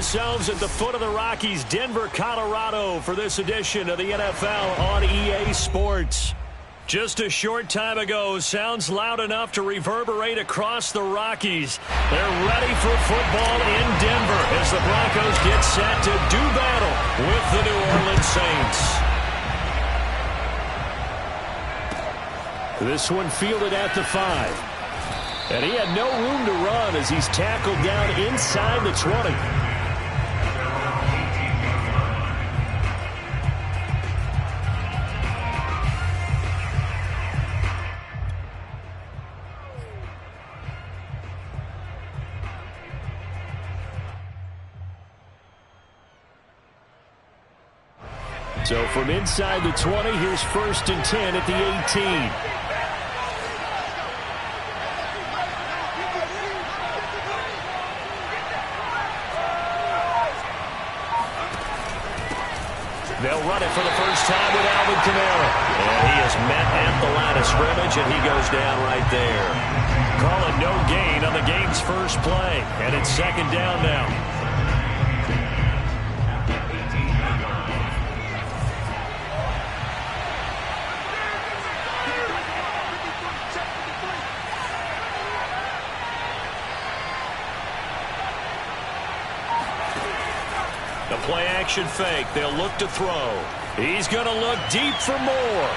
ourselves at the foot of the Rockies, Denver, Colorado, for this edition of the NFL on EA Sports. Just a short time ago, sounds loud enough to reverberate across the Rockies. They're ready for football in Denver as the Broncos get set to do battle with the New Orleans Saints. This one fielded at the 5. And he had no room to run as he's tackled down inside the 20. So from inside the 20, here's 1st and 10 at the 18. They'll run it for the first time with Alvin Kamara. And he is met at the line of scrimmage, and he goes down right there. Call it no gain on the game's first play. And it's 2nd down now. Play action fake. They'll look to throw. He's going to look deep for more.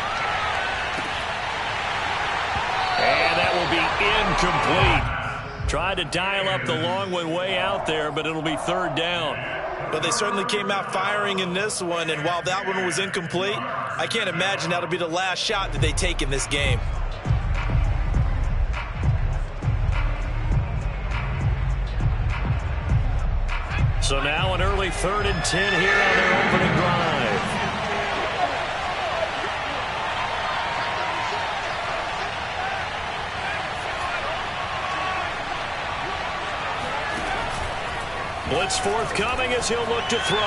And that will be incomplete. Tried to dial up the long one way out there, but it'll be 3rd down. But they certainly came out firing in this one, and while that one was incomplete, I can't imagine that'll be the last shot that they take in this game. So now an early 3rd and 10 here on their opening drive. Blitz forthcoming as he'll look to throw.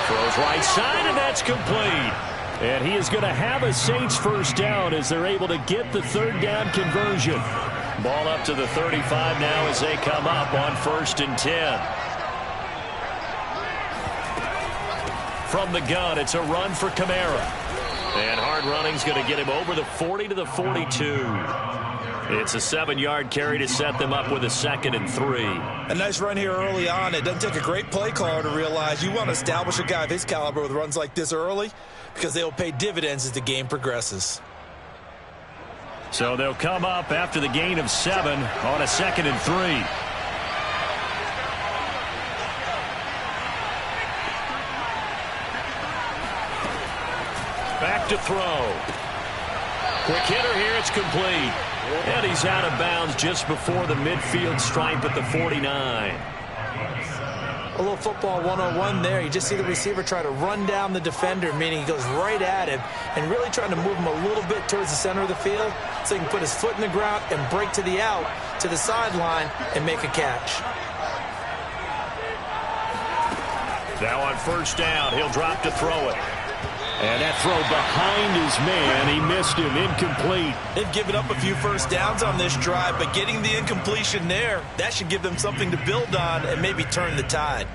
Throws right side, and that's complete. And he is going to have a Saints first down as they're able to get the 3rd down conversion. Ball up to the 35 now as they come up on 1st and 10. From the gun, it's a run for Kamara. And hard running's going to get him over the 40 to the 42. It's a 7-yard carry to set them up with a 2nd and 3. A nice run here early on. It doesn't take a great play caller to realize you want to establish a guy of his caliber with runs like this early because they'll pay dividends as the game progresses. So they'll come up after the gain of 7 on a 2nd and 3. Back to throw. Quick hitter here, it's complete. And he's out of bounds just before the midfield stripe at the 49. A little football 101 there. You just see the receiver try to run down the defender, meaning he goes right at him and really trying to move him a little bit towards the center of the field so he can put his foot in the ground and break to the out, to the sideline, and make a catch. Now on 1st down, he'll drop to throw it. And that throw behind his man, he missed him, incomplete. They've given up a few first downs on this drive, but getting the incompletion there, that should give them something to build on and maybe turn the tide.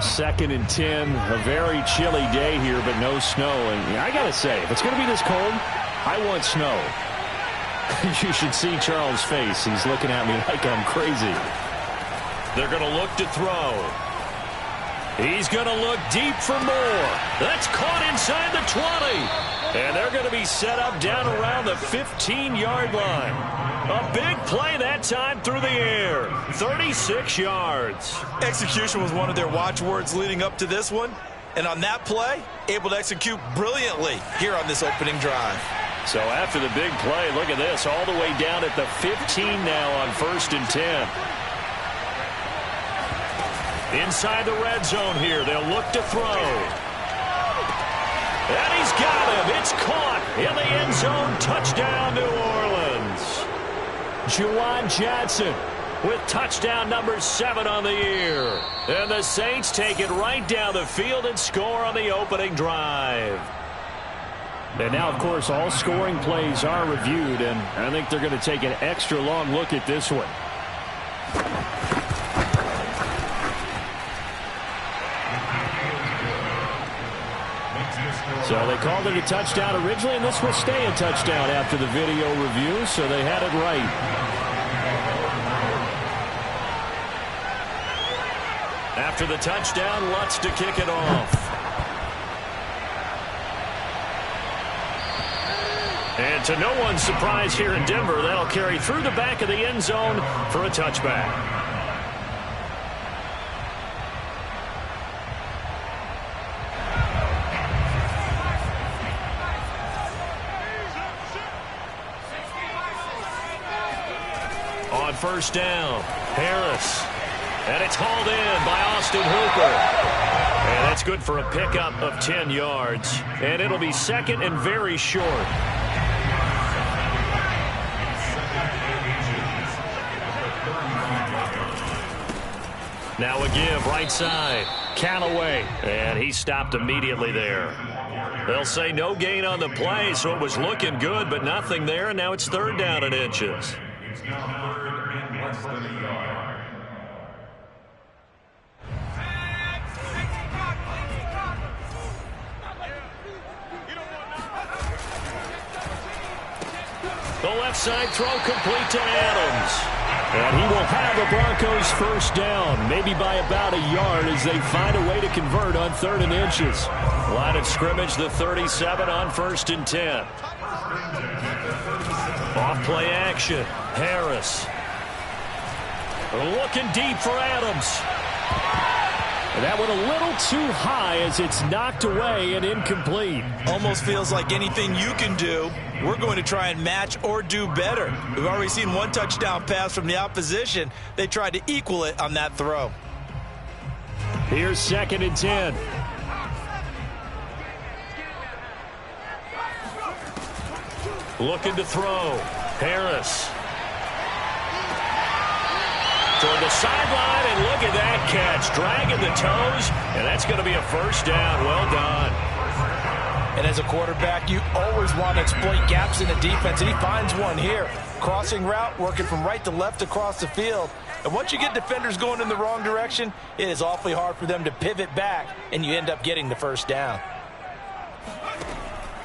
Second and 10, a very chilly day here, but no snow. And I got to say, if it's going to be this cold, I want snow. You should see Charles' face. He's looking at me like I'm crazy. They're going to look to throw. He's going to look deep for more. That's caught inside the 20. And they're going to be set up down around the 15-yard line. A big play that time through the air. 36 yards. Execution was one of their watchwords leading up to this one. And on that play, able to execute brilliantly here on this opening drive. So after the big play, look at this, all the way down at the 15 now on 1st and 10. Inside the red zone here, they'll look to throw. And he's got him. It's caught in the end zone. Touchdown, New Orleans. Juwan Johnson with touchdown number 7 on the year. And the Saints take it right down the field and score on the opening drive. And now, of course, all scoring plays are reviewed, and I think they're going to take an extra long look at this one. So they called it a touchdown originally, and this will stay a touchdown after the video review, so they had it right. After the touchdown, Lutz to kick it off. And to no one's surprise here in Denver, that'll carry through the back of the end zone for a touchback. On first down, Harris. And it's hauled in by Austin Hooper. And that's good for a pickup of 10 yards. And it'll be second and very short. Now a give right side. Callaway. And he stopped immediately there. They'll say no gain on the play, so it was looking good, but nothing there. And now it's third down and inches. The left side throw complete to Adams. And he will have the Broncos first down, maybe by about a yard as they find a way to convert on 3rd and inches. Line of scrimmage, the 37 on 1st and 10. Off play action. Harris. Looking deep for Adams. And that one a little too high as it's knocked away and incomplete. Almost feels like anything you can do, we're going to try and match or do better. We've already seen one touchdown pass from the opposition. They tried to equal it on that throw. Here's 2nd and 10. Looking to throw. Harris. Toward the sideline, and look at that catch. Dragging the toes, and that's going to be a first down. Well done. And as a quarterback, you always want to exploit gaps in the defense, and he finds one here. Crossing route, working from right to left across the field. And once you get defenders going in the wrong direction, it is awfully hard for them to pivot back, and you end up getting the first down.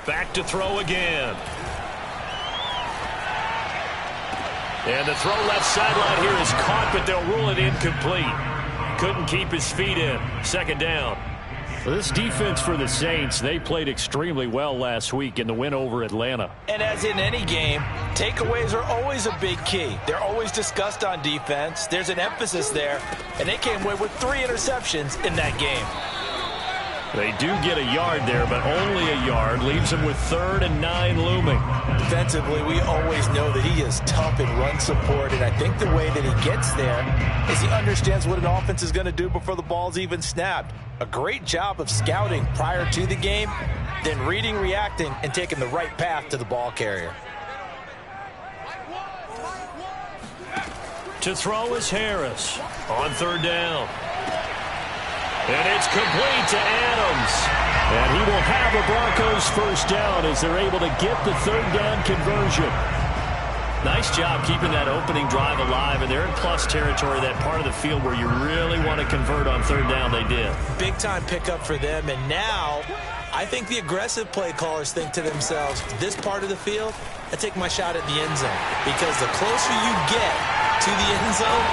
Back to throw again. And the throw left sideline here is caught, but they'll rule it incomplete. Couldn't keep his feet in. 2nd down. Well, this defense for the Saints, they played extremely well last week in the win over Atlanta. And as in any game, takeaways are always a big key. They're always discussed on defense. There's an emphasis there, and they came away with 3 interceptions in that game. They do get a yard there, but only a yard. Leaves them with 3rd and 9 looming. Defensively, we always know that he is tough in run support, and I think the way that he gets there is he understands what an offense is going to do before the ball's even snapped. A great job of scouting prior to the game, then reading, reacting, and taking the right path to the ball carrier. To throw is Harris on 3rd down. And it's complete to Adams. And he will have a Broncos first down as they're able to get the 3rd down conversion. Nice job keeping that opening drive alive, and they're in plus territory, that part of the field where you really want to convert on 3rd down. They did. Big time pickup for them, and now I think the aggressive play callers think to themselves, this part of the field, I take my shot at the end zone, because the closer you get to the end zone,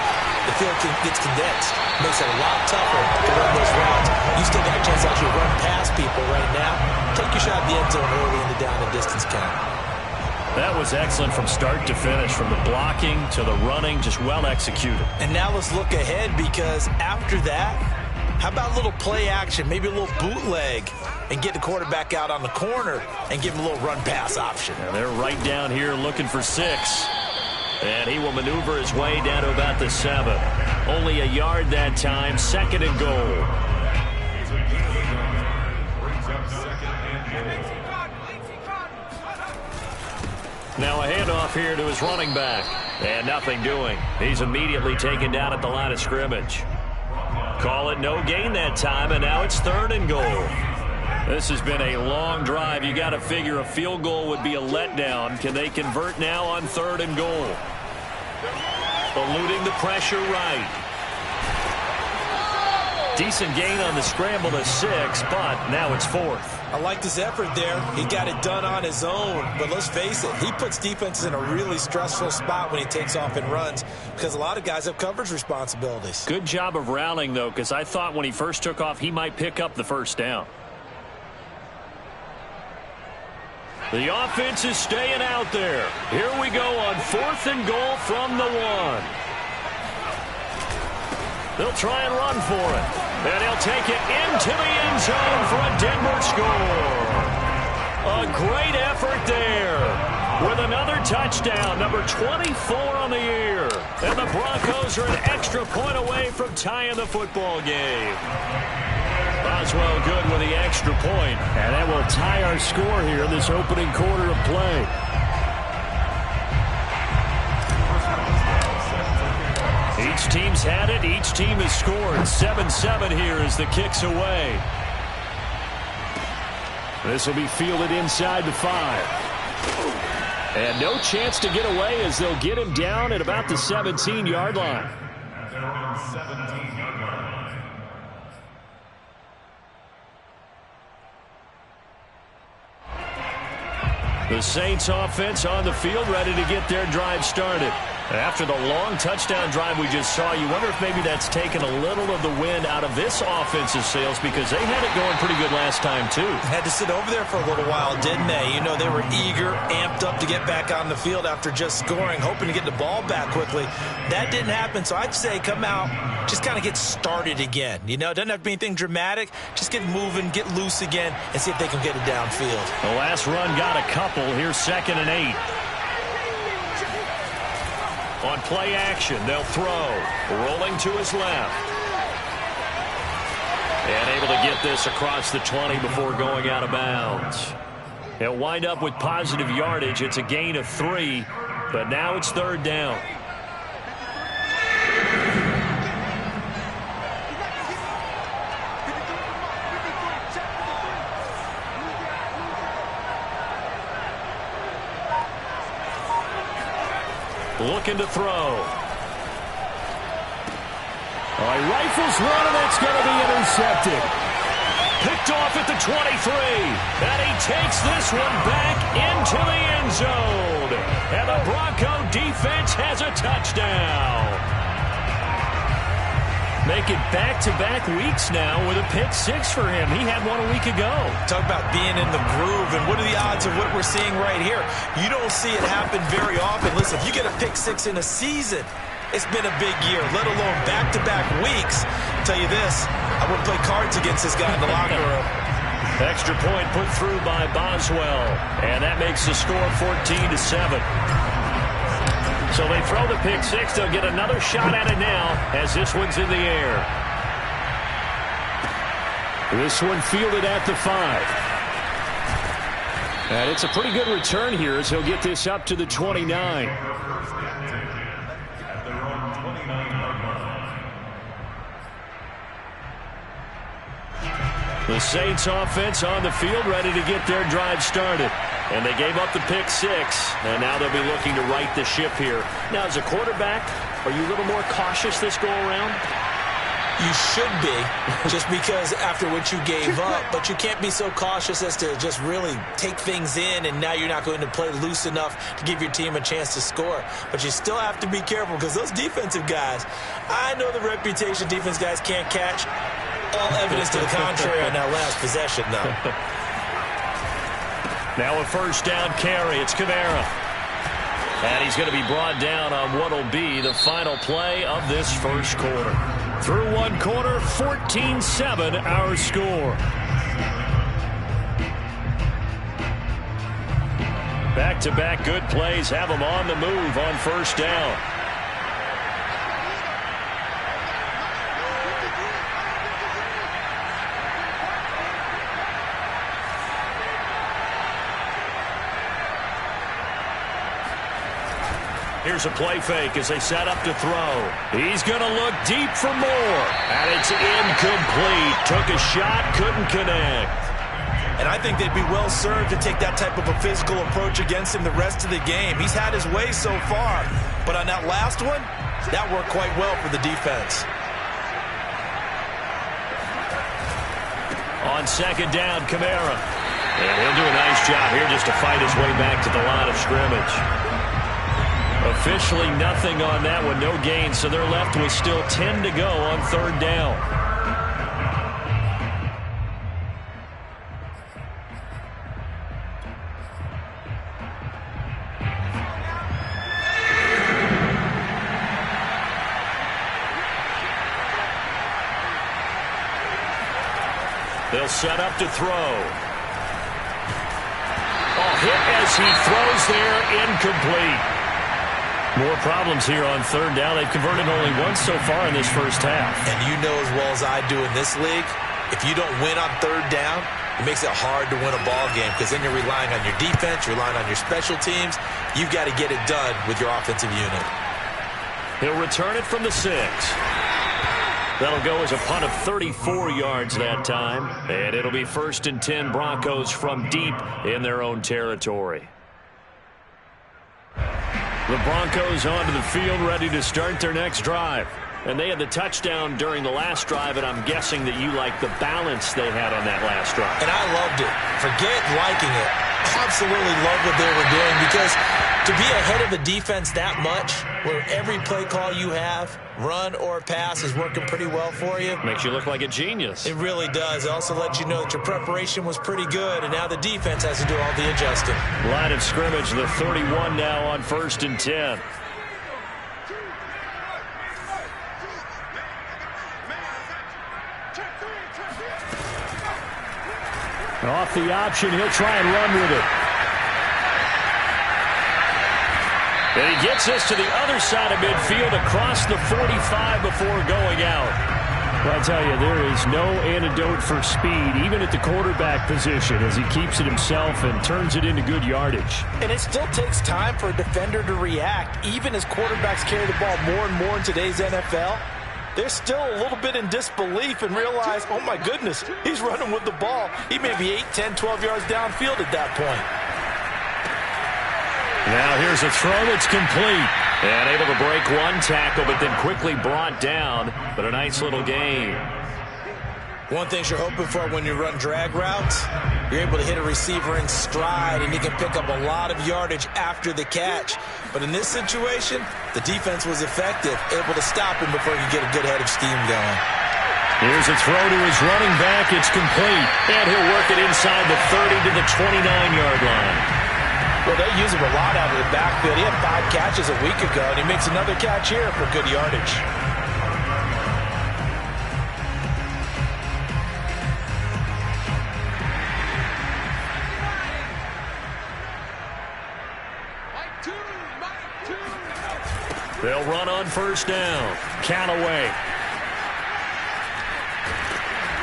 the field gets condensed. Makes it a lot tougher to run those routes. You still got a chance to actually run past people right now. Take your shot at the end zone early in the down and distance count. That was excellent from start to finish, from the blocking to the running, just well executed. And now let's look ahead, because after that, how about a little play action, maybe a little bootleg, and get the quarterback out on the corner and give him a little run-pass option. And they're right down here looking for 6. And he will maneuver his way down to about the 7. Only a yard that time, 2nd and goal. Now a handoff here to his running back. And nothing doing. He's immediately taken down at the line of scrimmage. Call it no gain that time, and now it's 3rd and goal. This has been a long drive. You got to figure a field goal would be a letdown. Can they convert now on 3rd and goal? Eluding the pressure right. Decent gain on the scramble to 6, but now it's 4th. I liked his effort there. He got it done on his own. But let's face it, he puts defenses in a really stressful spot when he takes off and runs because a lot of guys have coverage responsibilities. Good job of rallying, though, because I thought when he first took off, he might pick up the first down. The offense is staying out there. Here we go on 4th and goal from the 1. They'll try and run for it. And he'll take it into the end zone for a Denver score. A great effort there with another touchdown, number 24 on the year. And the Broncos are an extra point away from tying the football game. Boswell good with the extra point. And that will tie our score here in this opening quarter of play. Each team's had it. Each team has scored. 7-7 here as the kick's away. This will be fielded inside the 5. And no chance to get away as they'll get him down at about the 17-yard line. The Saints offense on the field ready to get their drive started. After the long touchdown drive we just saw, you wonder if maybe that's taken a little of the wind out of this offensive sails because they had it going pretty good last time, too. Had to sit over there for a little while, didn't they? You know, they were eager, amped up to get back on the field after just scoring, hoping to get the ball back quickly. That didn't happen, so I'd say come out, just kind of get started again. You know, it doesn't have to be anything dramatic. Just get moving, get loose again, and see if they can get it downfield. The last run got a couple. Here's 2nd and 8. On play action, they'll throw. Rolling to his left. And able to get this across the 20 before going out of bounds. He'll wind up with positive yardage. It's a gain of 3, but now it's 3rd down. Looking to throw. Rifles one, and that's going to be intercepted. Picked off at the 23. And he takes this one back into the end zone. And the Bronco defense has a touchdown. Making back-to-back weeks now with a pick 6 for him. He had one a week ago. Talk about being in the groove, and what are the odds of what we're seeing right here? You don't see it happen very often. Listen, if you get a pick 6 in a season, it's been a big year, let alone back-to-back weeks. I'll tell you this, I wouldn't play cards against this guy in the locker room. Extra point put through by Boswell, and that makes the score 14-7. So they throw the pick 6. They'll get another shot at it now as this one's in the air. This one fielded at the 5. And it's a pretty good return here as he'll get this up to the 29. The Saints offense on the field ready to get their drive started. And they gave up the pick 6, and now they'll be looking to right the ship here. Now, as a quarterback, are you a little more cautious this go-around? You should be, just because after what you gave up, but you can't be so cautious as to just really take things in, and now you're not going to play loose enough to give your team a chance to score. But you still have to be careful because those defensive guys, I know the reputation defense guys can't catch. All evidence to the contrary on that last possession, though. Now a first down carry. It's Kamara. And he's going to be brought down on what will be the final play of this first quarter. Through one quarter, 14-7 our score. Back-to-back good plays have them on the move on first down. Here's a play fake as they set up to throw. He's going to look deep for more. And it's incomplete. Took a shot, couldn't connect. And I think they'd be well served to take that type of a physical approach against him the rest of the game. He's had his way so far, but on that last one, that worked quite well for the defense. On second down, Kamara. And he'll do a nice job here just to fight his way back to the line of scrimmage. Officially nothing on that one, no gain, so they're left with still 10 to go on third down. They'll set up to throw. Hit as he throws there, incomplete. More problems here on third down. They've converted only once so far in this first half. And you know as well as I do in this league, if you don't win on third down, it makes it hard to win a ball game because then you're relying on your defense, you're relying on your special teams. You've got to get it done with your offensive unit. He'll return it from the 6. That'll go as a punt of 34 yards that time. And it'll be 1st and 10 Broncos from deep in their own territory. The Broncos onto the field ready to start their next drive. And they had the touchdown during the last drive, and I'm guessing that you like the balance they had on that last drive. And I loved it. Forget liking it. Absolutely love what they were doing because to be ahead of a defense that much, where every play call you have, run or pass, is working pretty well for you. Makes you look like a genius. It really does. It also lets you know that your preparation was pretty good, and now the defense has to do all the adjusting. Line of scrimmage, the 31 now on 1st and 10. Off the option, he'll try and run with it. And he gets us to the other side of midfield across the 45 before going out. Well, I tell you, there is no antidote for speed, even at the quarterback position, as he keeps it himself and turns it into good yardage. And it still takes time for a defender to react. Even as quarterbacks carry the ball more and more in today's NFL, they're still a little bit in disbelief and realize, oh my goodness, he's running with the ball. He may be 8, 10, 12 yards downfield at that point. Now here's a throw that's complete. And able to break one tackle, but then quickly brought down. But a nice little gain. One thing you're hoping for when you run drag routes, you're able to hit a receiver in stride, and he can pick up a lot of yardage after the catch. But in this situation, the defense was effective, able to stop him before he could get a good head of steam going. Here's a throw to his running back. It's complete. And he'll work it inside the 30 to the 29-yard line. Well, they use him a lot out of the backfield. He had 5 catches a week ago, and he makes another catch here for good yardage. They'll run on first down. Count away.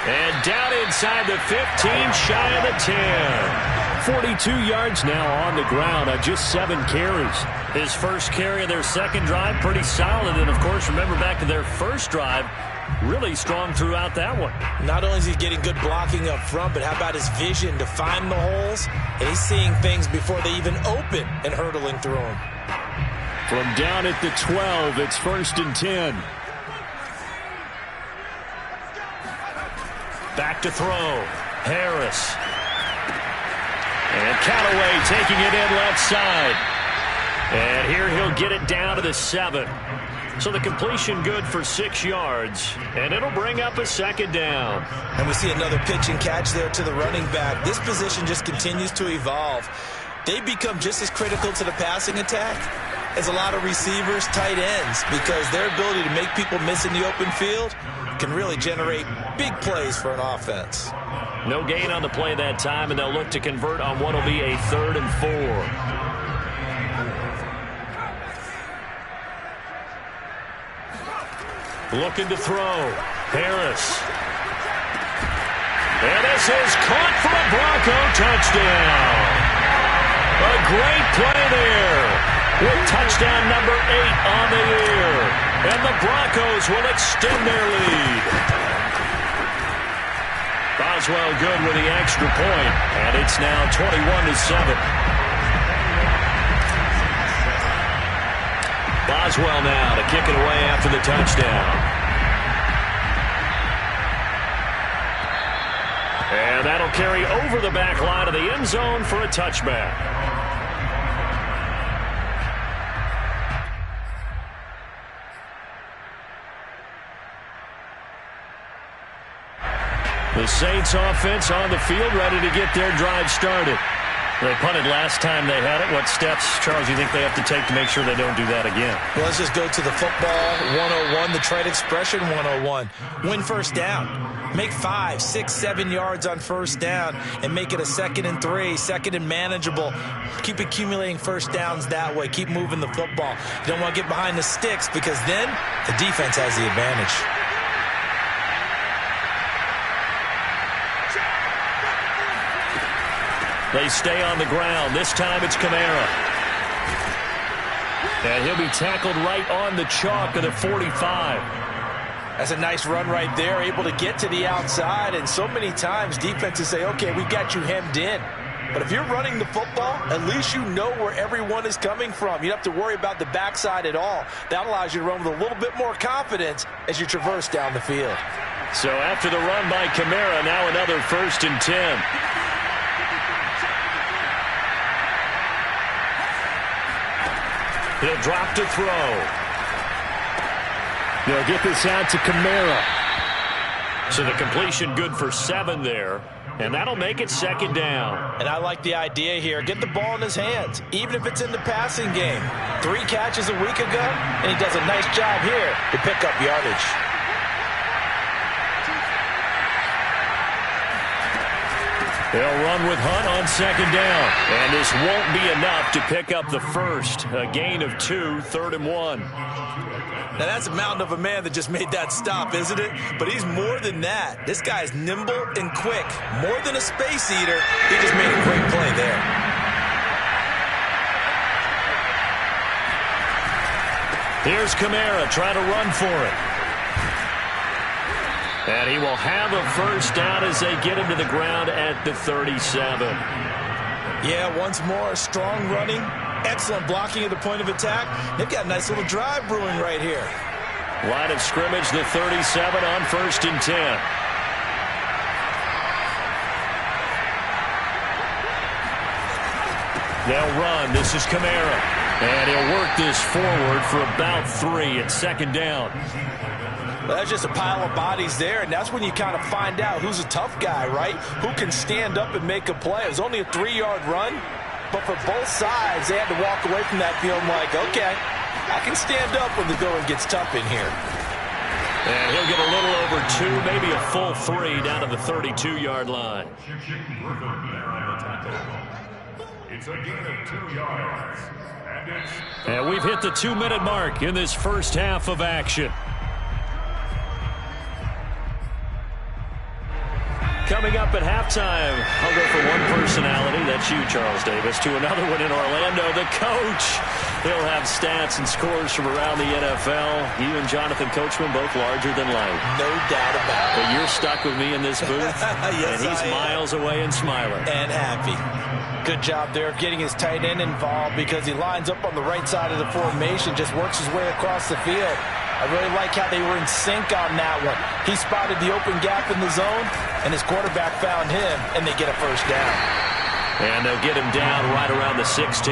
And down inside the 15, shy of the 10. 42 yards now on the ground on just 7 carries. His first carry of their second drive, pretty solid. And, of course, remember back to their first drive, really strong throughout that one. Not only is he getting good blocking up front, but how about his vision to find the holes? And he's seeing things before they even open and hurtling through them. From down at the 12, it's 1st and 10. Back to throw. Harris. And Callaway taking it in left side. And here he'll get it down to the 7. So the completion good for 6 yards. And it'll bring up a second down. And we see another pitch and catch there to the running back. This position just continues to evolve. They become just as critical to the passing attack as a lot of receivers, tight ends, because their ability to make people miss in the open field can really generate big plays for an offense. No gain on the play that time, and they'll look to convert on what will be a 3rd and 4. Looking to throw. Harris. And this is caught for a Bronco touchdown. A great play there with touchdown number 8 on the year. And the Broncos will extend their lead. A Boswell good with the extra point, and it's now 21-7. Boswell now to kick it away after the touchdown. And that'll carry over the back line of the end zone for a touchback. The Saints offense on the field, ready to get their drive started. They punted last time they had it. What steps, Charles, do you think they have to take to make sure they don't do that again? Well, let's just go to the football 101, the trade expression 101. Win first down. Make 5, 6, 7 yards on first down and make it a 2nd and 3, 2nd and manageable. Keep accumulating first downs that way. Keep moving the football. You don't want to get behind the sticks because then the defense has the advantage. They stay on the ground. This time it's Kamara. And he'll be tackled right on the chalk of the 45. That's a nice run right there, able to get to the outside. And so many times defenses say, okay, we got you hemmed in. But if you're running the football, at least you know where everyone is coming from. You don't have to worry about the backside at all. That allows you to run with a little bit more confidence as you traverse down the field. So after the run by Kamara, now another 1st and 10. He'll drop to throw. They'll get this out to Kamara. So the completion good for 7 there. And that'll make it 2nd down. And I like the idea here. Get the ball in his hands, even if it's in the passing game. 3 catches a week ago, and he does a nice job here to pick up yardage. They'll run with Hunt on 2nd down. And this won't be enough to pick up the first. A gain of 2, 3rd and 1. Now, that's a mountain of a man that just made that stop, isn't it? But he's more than that. This guy's nimble and quick. More than a space eater, he just made a great play there. Here's Kamara trying to run for it. And he will have a first down as they get him to the ground at the 37. Yeah, once more, strong running, excellent blocking at the point of attack. They've got a nice little drive brewing right here. Line of scrimmage, the 37 on 1st and 10. They'll run. This is Kamara. And he'll work this forward for about 3 at 2nd down. Well, that's just a pile of bodies there, and that's when you kind of find out who's a tough guy, right? Who can stand up and make a play. It was only a 3-yard run, but for both sides, they had to walk away from that feeling like, okay, I can stand up when the going gets tough in here. And he'll get a little over 2, maybe a full 3 down to the 32-yard line. It's a gain of 2 yards. And we've hit the 2-minute mark in this first half of action. Coming up at halftime, I'll go for one personality. That's you, Charles Davis. To another one in Orlando, the coach. He'll have stats and scores from around the NFL. You and Jonathan Coachman, both larger than life. No doubt about it. But you're stuck with me in this booth. Yes, and he's miles away and smiling. And happy. Good job there of getting his tight end involved because he lines up on the right side of the formation, just works his way across the field. I really like how they were in sync on that one. He spotted the open gap in the zone, and his quarterback found him, and they get a first down. And they'll get him down right around the 16.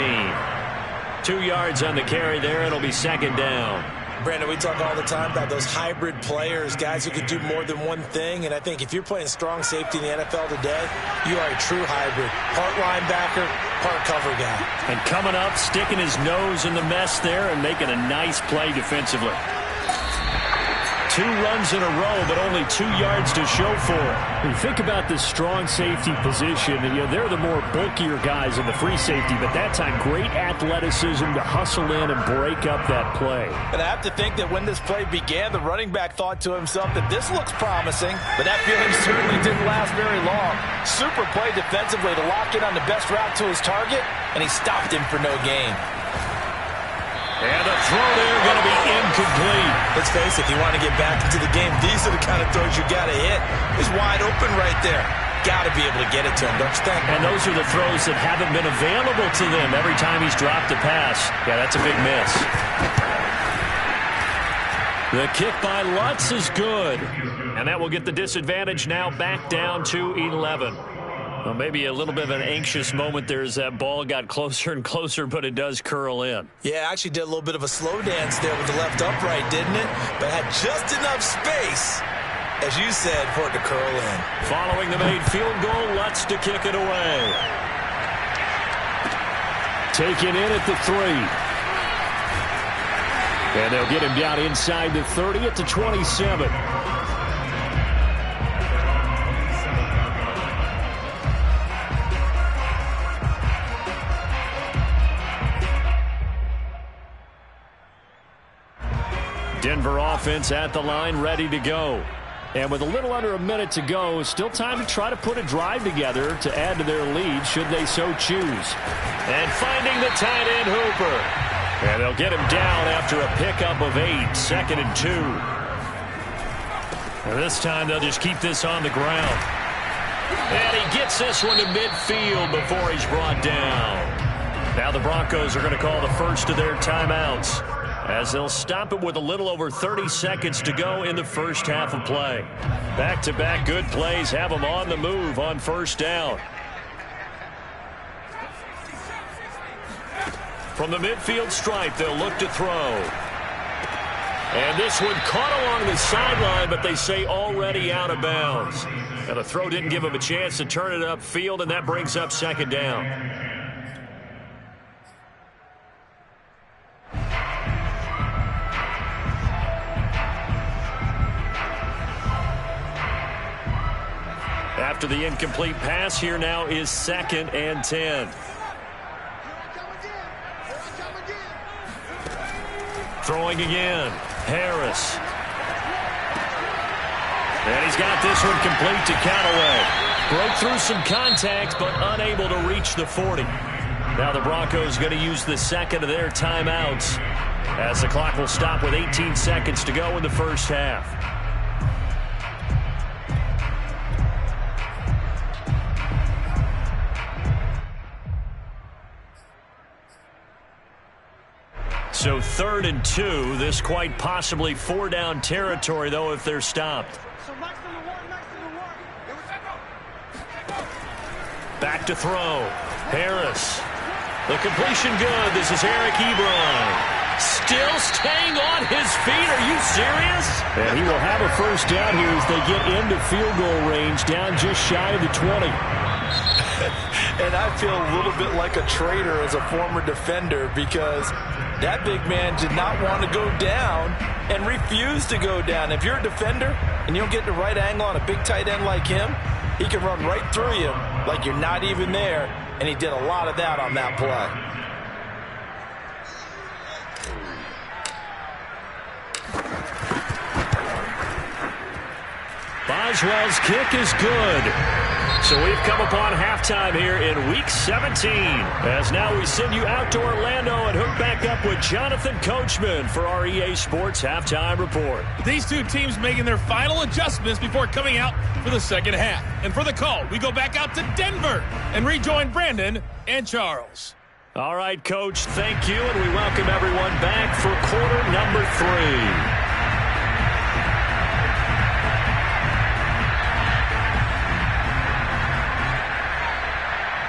2 yards on the carry there. It'll be 2nd down. Brandon, we talk all the time about those hybrid players, guys who can do more than one thing. And I think if you're playing strong safety in the NFL today, you are a true hybrid. Part linebacker, part cover guy. And coming up, sticking his nose in the mess there and making a nice play defensively. 2 runs in a row, but only 2 yards to show for it. When you think about this strong safety position, they're the more bulkier guys in the free safety, but that time great athleticism to hustle in and break up that play. And I have to think that when this play began, the running back thought to himself that this looks promising, but that feeling certainly didn't last very long. Super play defensively to lock in on the best route to his target, and he stopped him for no gain. And the throw there going to be incomplete. Let's face it, if you want to get back into the game, these are the kind of throws you got to hit. He's wide open right there. Got to be able to get it to him, don't you think? And those are the throws that haven't been available to them every time he's dropped a pass. Yeah, that's a big miss. The kick by Lutz is good. And that will get the disadvantage now back down to 11. Well, maybe a little bit of an anxious moment there as that ball got closer and closer, but it does curl in. Yeah, actually did a little bit of a slow dance there with the left upright, didn't it? But had just enough space, as you said, for it to curl in. Following the made field goal, Lutz to kick it away. Taken in at the 3. And they'll get him down inside the 30 at the 27. Denver offense at the line, ready to go. And with a little under a minute to go, still time to try to put a drive together to add to their lead should they so choose. And finding the tight end Hooper. And they'll get him down after a pickup of 8, 2nd and 2. And this time they'll just keep this on the ground. And he gets this one to midfield before he's brought down. Now the Broncos are going to call the first of their timeouts, as they'll stop it with a little over 30 seconds to go in the first half of play. Back-to-back good plays have them on the move on first down. From the midfield stripe, they'll look to throw. And this one caught along the sideline, but they say already out of bounds. Now the throw didn't give him a chance to turn it upfield, and that brings up 2nd down. After the incomplete pass, here now is 2nd and 10. Throwing again, Harris. And he's got this one complete to Callaway. Broke through some contact, but unable to reach the 40. Now the Broncos going to use the 2nd of their timeouts, as the clock will stop with 18 seconds to go in the first half. So 3rd and 2, this quite possibly 4-down territory, though, if they're stopped. Back to throw. Harris. The completion good. This is Eric Ebron. Still staying on his feet. Are you serious? And he will have a first down here as they get into field goal range, down just shy of the 20. And I feel a little bit like a traitor as a former defender, because that big man did not want to go down and refused to go down. If you're a defender and you don't get the right angle on a big tight end like him, he can run right through you like you're not even there, and he did a lot of that on that play. Boswell's kick is good. So we've come upon halftime here in Week 17. As now we send you out to Orlando and hook back up with Jonathan Coachman for our EA Sports Halftime Report. These two teams making their final adjustments before coming out for the second half. And for the call, we go back out to Denver and rejoin Brandon and Charles. All right, Coach, thank you, and we welcome everyone back for quarter number 3.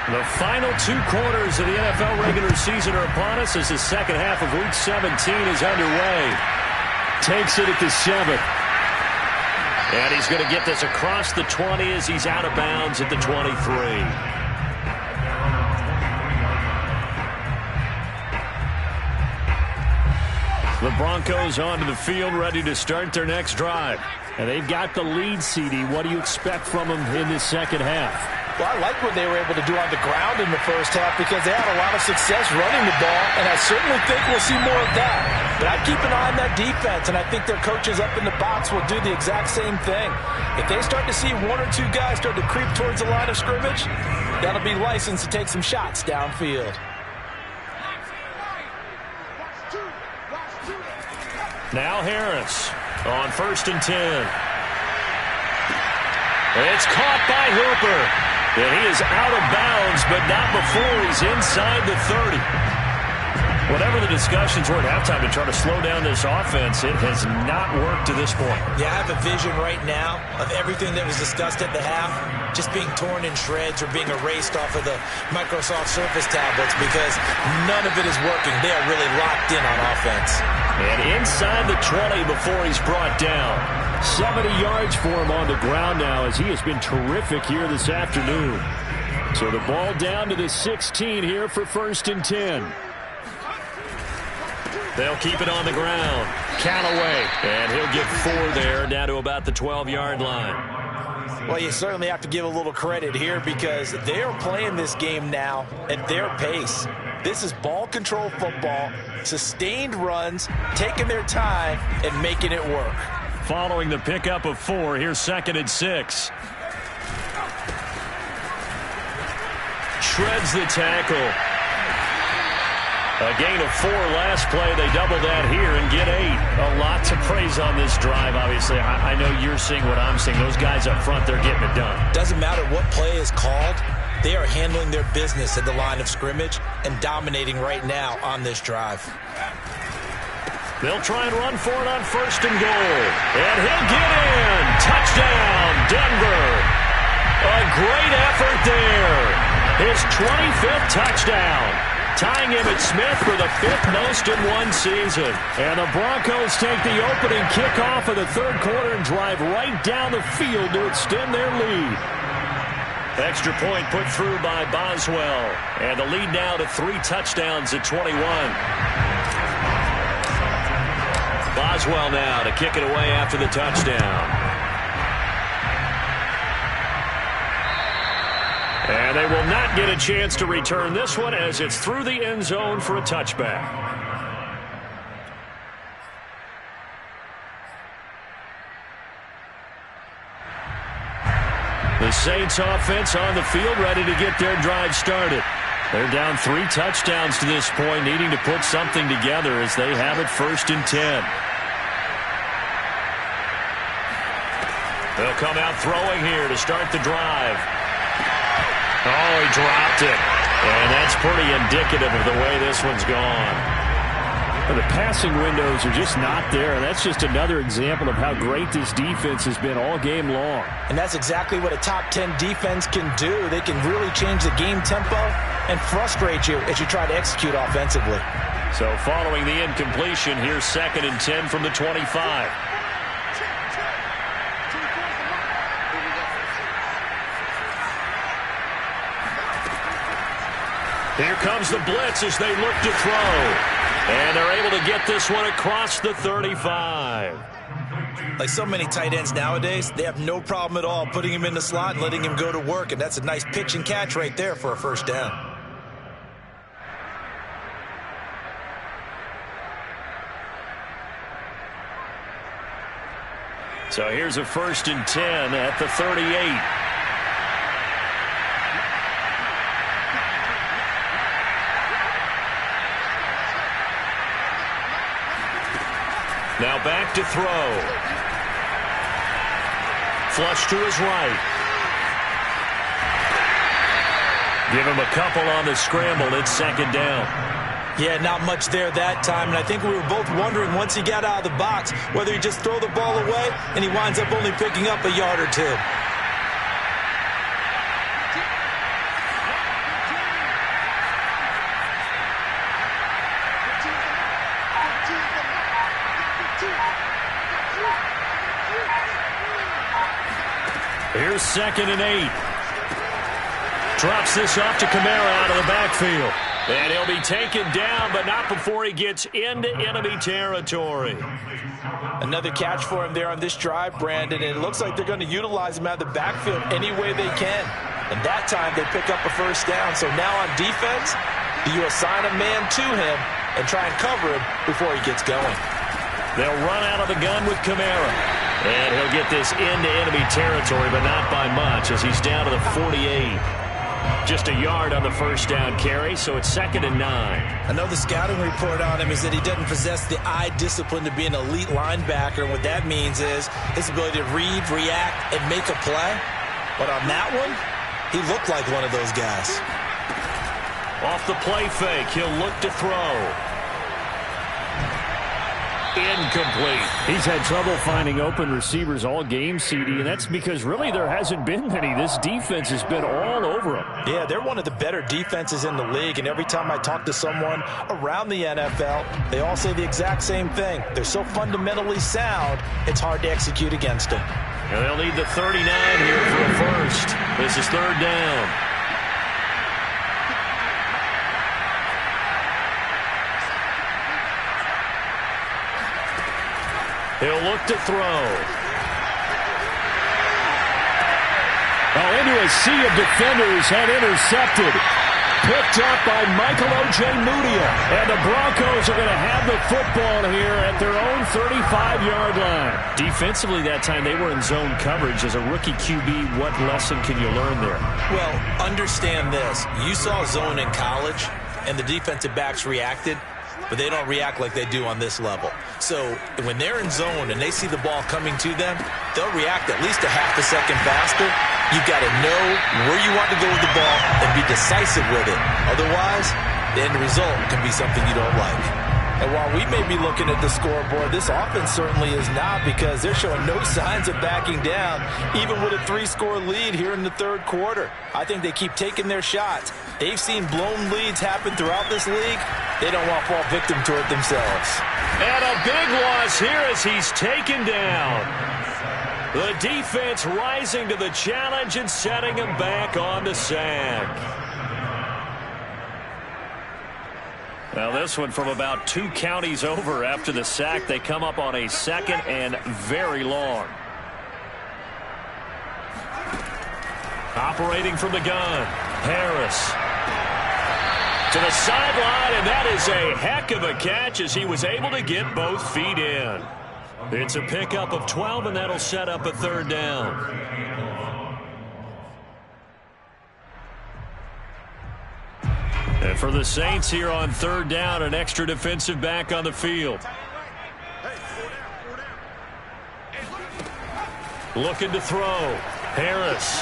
The final 2 quarters of the NFL regular season are upon us as the second half of Week 17 is underway. Takes it at the 7th. And he's going to get this across the 20 as he's out of bounds at the 23. The Broncos onto the field, ready to start their next drive. And they've got the lead, CD. What do you expect from them in this second half? Well, I like what they were able to do on the ground in the first half, because they had a lot of success running the ball, and I certainly think we'll see more of that. But I'd keep an eye on that defense, and I think their coaches up in the box will do the exact same thing. If they start to see 1 or 2 guys start to creep towards the line of scrimmage, that'll be licensed to take some shots downfield. Now Harris on 1st and 10. It's caught by Hooper. And he is out of bounds, but not before he's inside the 30. Whatever the discussions were at halftime to try to slow down this offense, it has not worked to this point. Yeah, I have a vision right now of everything that was discussed at the half just being torn in shreds or being erased off of the Microsoft Surface tablets because none of it is working. They are really locked in on offense. And inside the 20 before he's brought down. 70 yards for him on the ground now as he has been terrific here this afternoon. So the ball down to the 16 here for 1st and 10. They'll keep it on the ground. Count away. And he'll get 4 there, down to about the 12-yard line. Well, you certainly have to give a little credit here because they are playing this game now at their pace. This is ball control football, sustained runs, taking their time, and making it work. Following the pickup of 4, here's 2nd and 6. Shreds the tackle. A gain of 4 last play. They double that here and get 8. A lot to praise on this drive, obviously. I know you're seeing what I'm seeing. Those guys up front, they're getting it done. Doesn't matter what play is called. They are handling their business at the line of scrimmage and dominating right now on this drive. They'll try and run for it on 1st and goal. And he'll get in. Touchdown, Denver. A great effort there. His 25th touchdown. Tying him at Smith for the 5th most in one season. And the Broncos take the opening kickoff of the 3rd quarter and drive right down the field to extend their lead. Extra point put through by Boswell. And the lead now to 3 touchdowns at 21. Boswell now to kick it away after the touchdown. And they will not get a chance to return this one as it's through the end zone for a touchback. The Saints offense on the field ready to get their drive started. They're down 3 touchdowns to this point, needing to put something together as they have it 1st and 10. They'll come out throwing here to start the drive. Oh, he dropped it. And that's pretty indicative of the way this one's gone. Well, the passing windows are just not there, and that's just another example of how great this defense has been all game long. And that's exactly what a top 10 defense can do. They can really change the game tempo and frustrate you as you try to execute offensively. So following the incompletion, here's 2nd and 10 from the 25. Here comes the blitz as they look to throw. And they're able to get this one across the 35. Like so many tight ends nowadays, they have no problem at all putting him in the slot and letting him go to work. And that's a nice pitch and catch right there for a 1st down. So here's a 1st and 10 at the 38. Now back to throw. Flush to his right. Give him a couple on the scramble. It's 2nd down. Yeah, not much there that time. And I think we were both wondering once he got out of the box whether he just throw the ball away and he winds up only picking up a yard or 2. Here's 2nd and 8. Drops this off to Kamara out of the backfield. And he'll be taken down, but not before he gets into enemy territory. Another catch for him there on this drive, Brandon. And it looks like they're going to utilize him out of the backfield any way they can. And that time they pick up a 1st down. So now on defense, do you assign a man to him and try and cover him before he gets going? They'll run out of the gun with Kamara. And he'll get this into enemy territory, but not by much as he's down to the 48. Just a yard on the first down carry, so it's 2nd and 9. I know the scouting report on him is that he doesn't possess the eye discipline to be an elite linebacker. And what that means is his ability to read, react, and make a play. But on that one, he looked like one of those guys. Off the play fake, he'll look to throw. Incomplete. He's had trouble finding open receivers all game, CD, and that's because really there hasn't been many. This defense has been all over him. Yeah, they're one of the better defenses in the league, and every time I talk to someone around the NFL, they all say the exact same thing. They're so fundamentally sound, it's hard to execute against them. And they'll need the 39 here for a first. This is 3rd down. He'll look to throw. Oh, into a sea of defenders and intercepted. Picked up by Michael Ojemudia. And the Broncos are going to have the football here at their own 35-yard line. Defensively that time, they were in zone coverage. As a rookie QB, what lesson can you learn there? Well, understand this. You saw zone in college, and the defensive backs reacted, but they don't react like they do on this level. So when they're in zone and they see the ball coming to them, they'll react at least a half a second faster. You've got to know where you want to go with the ball and be decisive with it. Otherwise, the end result can be something you don't like. And while we may be looking at the scoreboard, this offense certainly is not, because they're showing no signs of backing down, even with a 3-score lead here in the 3rd quarter. I think they keep taking their shots. They've seen blown leads happen throughout this league. They don't want to fall victim to it themselves. And a big loss here as he's taken down. The defense rising to the challenge and setting him back on the sack. Now this one from about 2 counties over after the sack. They come up on a 2nd and very long. Operating from the gun, Harris. To the sideline, and that is a heck of a catch as he was able to get both feet in. It's a pickup of 12, and that'll set up a 3rd down. And for the Saints here on 3rd down, an extra defensive back on the field. Looking to throw. Harris.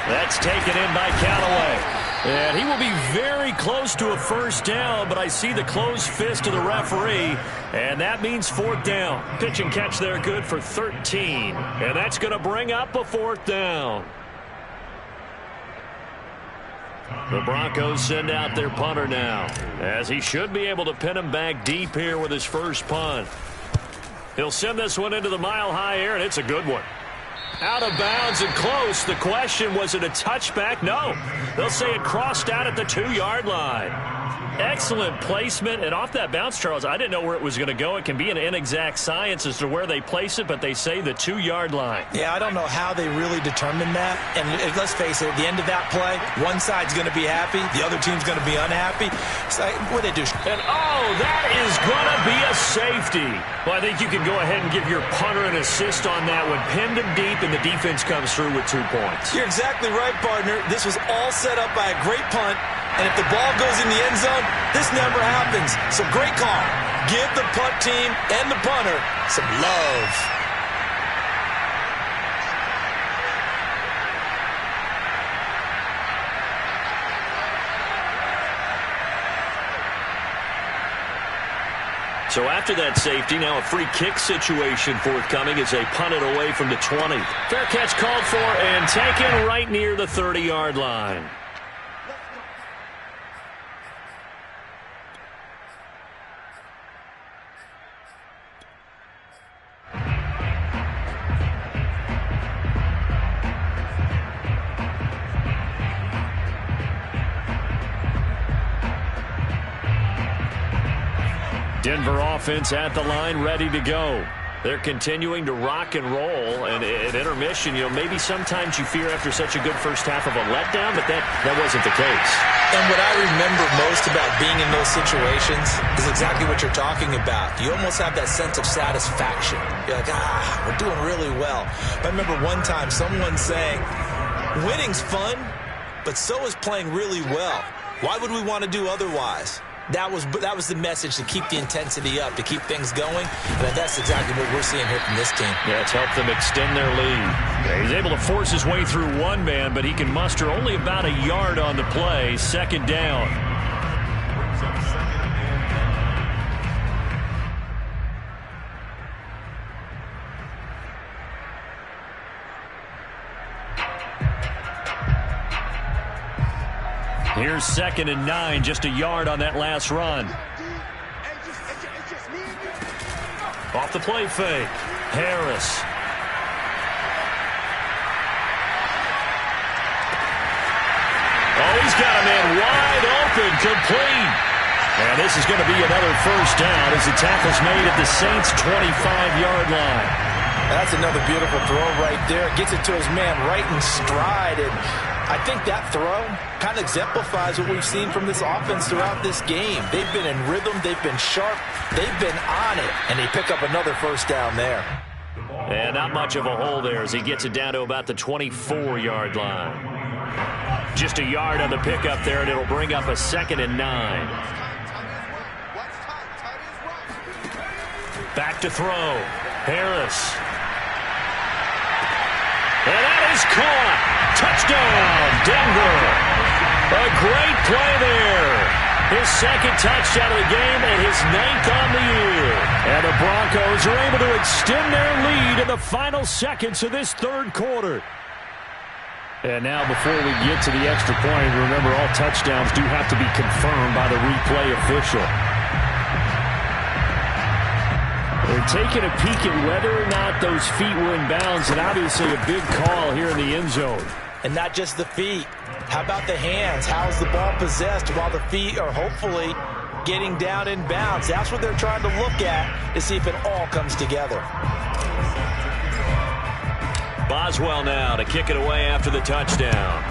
That's taken in by Callaway. And he will be very close to a first down, but I see the closed fist of the referee, and that means 4th down. Pitch and catch there good for 13, and that's going to bring up a 4th down. The Broncos send out their punter now, as he should be able to pin him back deep here with his first punt. He'll send this one into the mile-high air, and it's a good one. Out of bounds and close. The question, was it a touchback? No. They'll say it crossed out at the 2-yard line. Excellent placement. And off that bounce, Charles, I didn't know where it was going to go. It can be an inexact science as to where they place it, but they say the 2-yard line. Yeah, I don't know how they really determined that. And let's face it, at the end of that play, one side's going to be happy, the other team's going to be unhappy. It's like, what do they do? And, oh, that is going to be a safety. Well, I think you can go ahead and give your punter an assist on that one. Pinned him deep, and the defense comes through with 2 points. You're exactly right, partner. This was all set up by a great punt. And if the ball goes in the end zone, this never happens. So great call. Give the punt team and the punter some love. So after that safety, now a free kick situation forthcoming as they punt it away from the 20. Fair catch called for and taken right near the 30-yard line. Denver offense at the line, ready to go. They're continuing to rock and roll, and at intermission, you know, maybe sometimes you fear after such a good first half of a letdown, but that wasn't the case. And what I remember most about being in those situations is exactly what you're talking about. You almost have that sense of satisfaction. You're like, we're doing really well. But I remember one time someone saying, winning's fun, but so is playing really well. Why would we want to do otherwise? That was the message, to keep the intensity up, to keep things going, and that's exactly what we're seeing here from this team. Yeah, it's helped them extend their lead. He's able to force his way through one man, but he can muster only about a yard on the play. Second down. Here's 2nd and 9, just a yard on that last run. Off the play fake. Harris. Oh, he's got a man wide open, complete. And this is going to be another first down as the tackle's made at the Saints' 25-yard line. That's another beautiful throw right there. Gets it to his man right in stride, and I think that throw kind of exemplifies what we've seen from this offense throughout this game. They've been in rhythm. They've been sharp. They've been on it, and they pick up another first down there. And not much of a hole there as he gets it down to about the 24-yard line. Just a yard on the pickup there, and it'll bring up a 2nd and 9. Back to throw. Harris. And that is caught. Touchdown, Denver. A great play there. His second touchdown of the game and his 9th on the year. And the Broncos are able to extend their lead in the final seconds of this third quarter. And now before we get to the extra point, remember all touchdowns do have to be confirmed by the replay official. They're taking a peek at whether or not those feet were in bounds, and obviously a big call here in the end zone. And not just the feet. How about the hands? How's the ball possessed while the feet are hopefully getting down in bounds? That's what they're trying to look at to see if it all comes together. Boswell now to kick it away after the touchdown.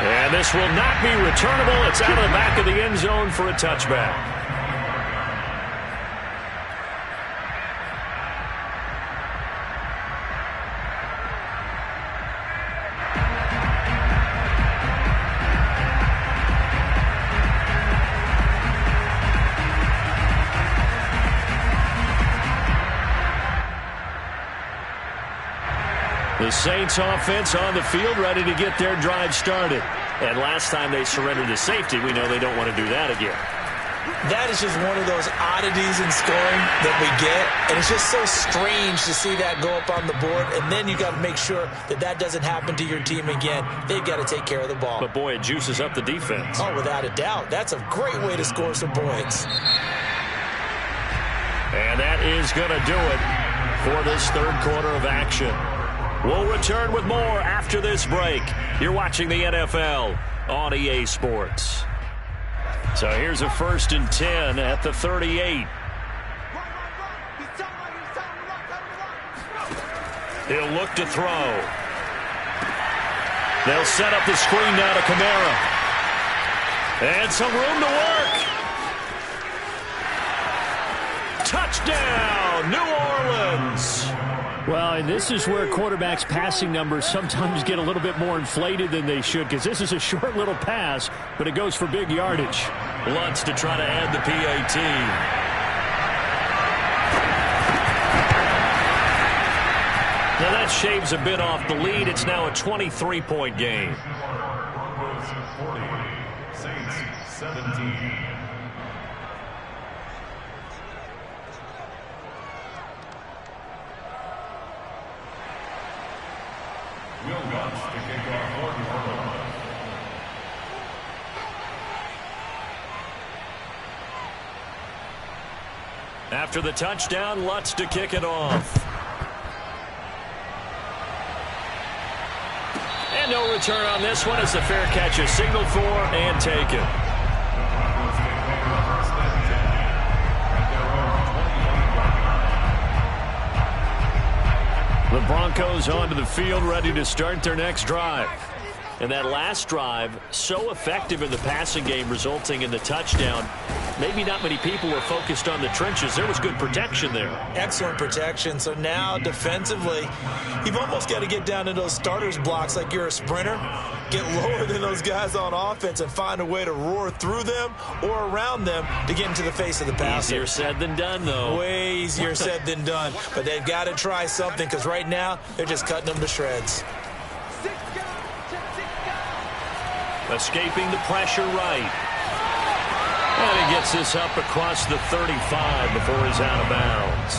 And this will not be returnable. It's out of the back of the end zone for a touchback. The Saints offense on the field, ready to get their drive started. And last time they surrendered to safety, we know they don't want to do that again. That is just one of those oddities in scoring that we get. And it's just so strange to see that go up on the board. And then you got to make sure that that doesn't happen to your team again. They've got to take care of the ball. But, boy, it juices up the defense. Oh, without a doubt. That's a great way to score some points. And that is going to do it for this third quarter of action. We'll return with more after this break. You're watching the NFL on EA Sports. So here's a 1st and 10 at the 38. He'll look to throw. They'll set up the screen now to Kamara. And some room to work. Touchdown, New Orleans. Well, and this is where quarterbacks' passing numbers sometimes get a little bit more inflated than they should, because this is a short little pass, but it goes for big yardage. Lutz to try to add the PAT. Now that shaves a bit off the lead. It's now a 23-point game. Saints 17. After the touchdown, Lutz to kick it off. And no return on this one as the fair catch is signaled for and taken. The Broncos onto the field, ready to start their next drive. And that last drive, so effective in the passing game, resulting in the touchdown. maybe not many people were focused on the trenches. There was good protection there. Excellent protection. So now defensively, you've almost got to get down to those starters blocks like you're a sprinter, get lower than those guys on offense and find a way to roar through them or around them to get into the face of the passer. Easier said than done, though. Way easier said than done. But they've got to try something because right now they're just cutting them to shreds. Escaping the pressure right. And he gets this up across the 35 before he's out of bounds.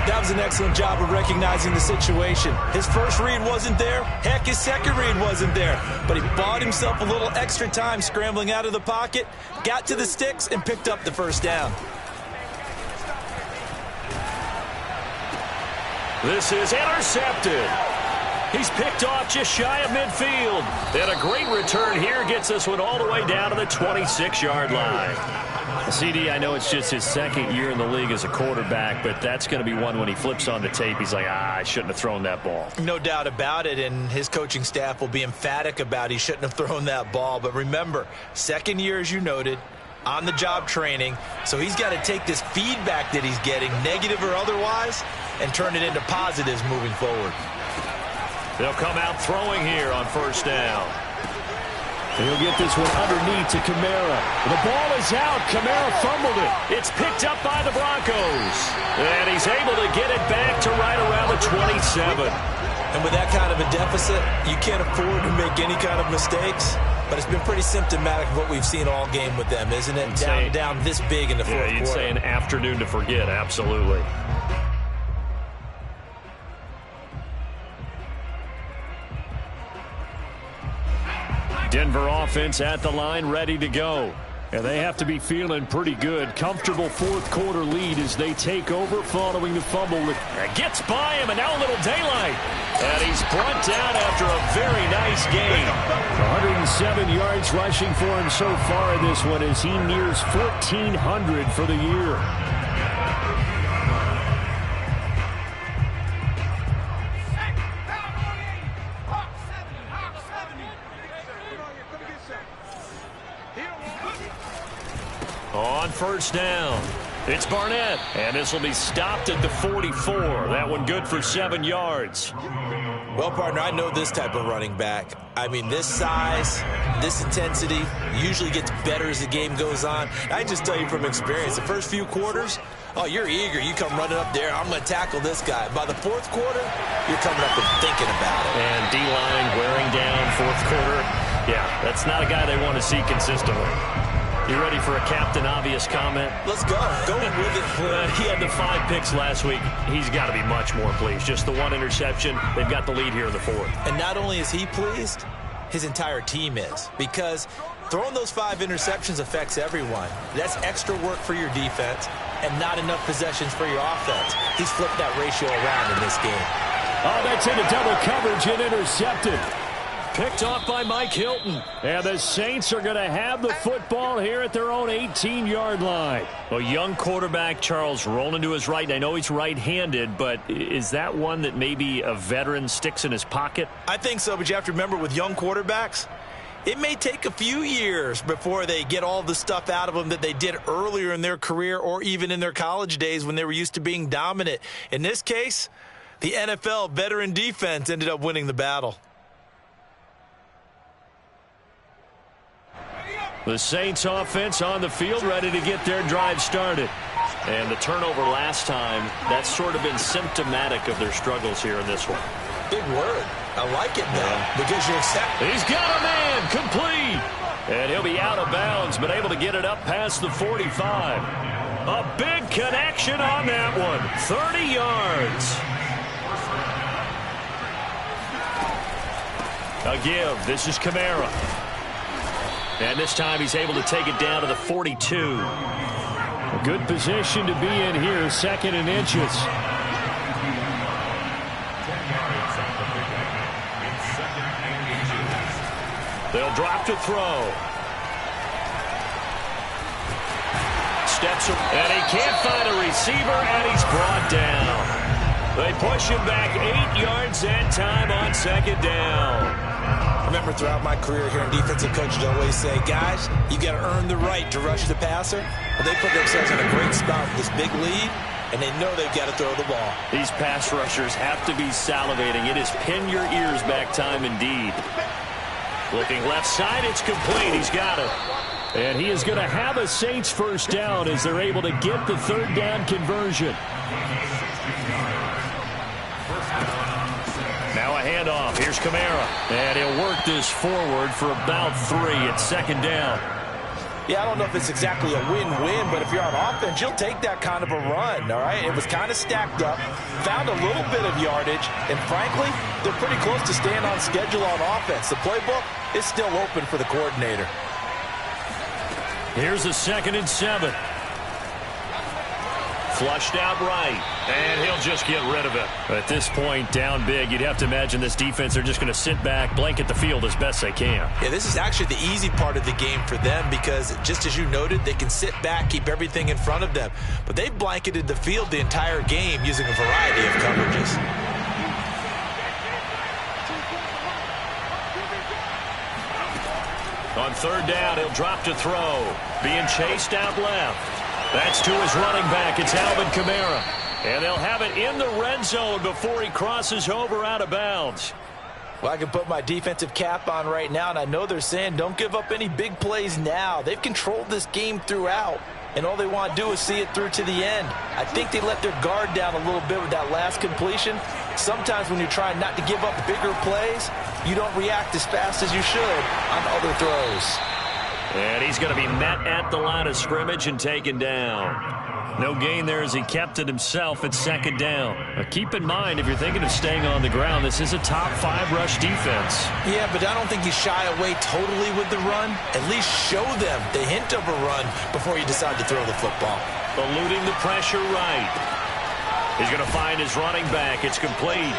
That was an excellent job of recognizing the situation. His first read wasn't there. Heck, his second read wasn't there. But he bought himself a little extra time scrambling out of the pocket, got to the sticks, and picked up the first down. This is intercepted. He's picked off just shy of midfield. And a great return here gets this one all the way down to the 26-yard line. CD, I know it's just his second year in the league as a quarterback, but that's going to be one when he flips on the tape, he's like, I shouldn't have thrown that ball. No doubt about it, and his coaching staff will be emphatic about he shouldn't have thrown that ball. But remember, second year, as you noted, on-the-job training, so he's got to take this feedback that he's getting, negative or otherwise, and turn it into positives moving forward. They'll come out throwing here on first down. He'll get this one underneath to Kamara. The ball is out. Kamara fumbled it. It's picked up by the Broncos. And he's able to get it back to right around the 27. And with that kind of a deficit, you can't afford to make any kind of mistakes. But it's been pretty symptomatic of what we've seen all game with them, isn't it? Down this big in the fourth quarter. You'd say an afternoon to forget, absolutely. Denver offense at the line, ready to go. And they have to be feeling pretty good. Comfortable fourth quarter lead as they take over following the fumble. Gets by him, and now a little daylight. And he's brought down after a very nice game. 107 yards rushing for him so far in this one as he nears 1,400 for the year. On first down, it's Barnett, and this will be stopped at the 44. That one good for 7 yards. Well, partner, I know this type of running back. I mean, this size, this intensity usually gets better as the game goes on. I just tell you from experience, the first few quarters, oh, you're eager. You come running up there, I'm going to tackle this guy. By the fourth quarter, you're coming up and thinking about it. And D-line wearing down fourth quarter. Yeah, that's not a guy they want to see consistently. You ready for a Captain Obvious comment? Let's go. Go with it. He had the 5 picks last week. He's got to be much more pleased. Just the 1 interception. They've got the lead here in the fourth. And not only is he pleased, his entire team is. Because throwing those 5 interceptions affects everyone. That's extra work for your defense and not enough possessions for your offense. He's flipped that ratio around in this game. Oh, that's into double coverage and intercepted. Picked off by Mike Hilton. And the Saints are going to have the football here at their own 18-yard line. Well, young quarterback Charles rolling to his right. I know he's right-handed, but is that one that maybe a veteran sticks in his pocket? I think so, but you have to remember with young quarterbacks, it may take a few years before they get all the stuff out of them that they did earlier in their career or even in their college days when they were used to being dominant. In this case, the NFL veteran defense ended up winning the battle. The Saints offense on the field, ready to get their drive started. And the turnover last time, that's sort of been symptomatic of their struggles here in this one. Big word. I like it now because you're accepting. He's got a man, complete. And he'll be out of bounds, but able to get it up past the 45. A big connection on that one, 30 yards. A give, this is Kamara. And this time he's able to take it down to the 42. A good position to be in here, 2nd and inches. They'll drop to throw. Steps up, and he can't find a receiver, and he's brought down. They push him back 8 yards that time on 2nd down. remember throughout my career here in defensive coaches always say, guys, you got to earn the right to rush the passer. Well, they put themselves in a great spot with this big lead, and they know they've got to throw the ball. These pass rushers have to be salivating. It is pin your ears back time indeed. Looking left side, it's complete. He's got it. And he is going to have a Saints first down as they're able to get the third down conversion. Now a handoff. Here's Kamara. And he'll work this forward for about 3 at second down. Yeah, I don't know if it's exactly a win-win, but if you're on offense, you'll take that kind of a run, all right? It was kind of stacked up, found a little bit of yardage, and frankly, they're pretty close to staying on schedule on offense. The playbook is still open for the coordinator. Here's a 2nd and 7. Flushed out right, and he'll just get rid of it. At this point, down big, you'd have to imagine this defense, they're just going to sit back, blanket the field as best they can. Yeah, this is actually the easy part of the game for them because, just as you noted, they can sit back, keep everything in front of them. But they've blanketed the field the entire game using a variety of coverages. On third down, he'll drop to throw. Being chased out left. That's to his running back. It's Alvin Kamara. And they'll have it in the red zone before he crosses over out of bounds. Well, I can put my defensive cap on right now, and I know they're saying don't give up any big plays now. They've controlled this game throughout, and all they want to do is see it through to the end. I think they let their guard down a little bit with that last completion. Sometimes when you're trying not to give up bigger plays, you don't react as fast as you should on other throws. And he's going to be met at the line of scrimmage and taken down. No gain there as he kept it himself at second down. Now keep in mind, if you're thinking of staying on the ground, this is a top 5 rush defense. Yeah, but I don't think you shy away totally with the run. At least show them the hint of a run before you decide to throw the football. Eluding the pressure right. He's going to find his running back. It's complete.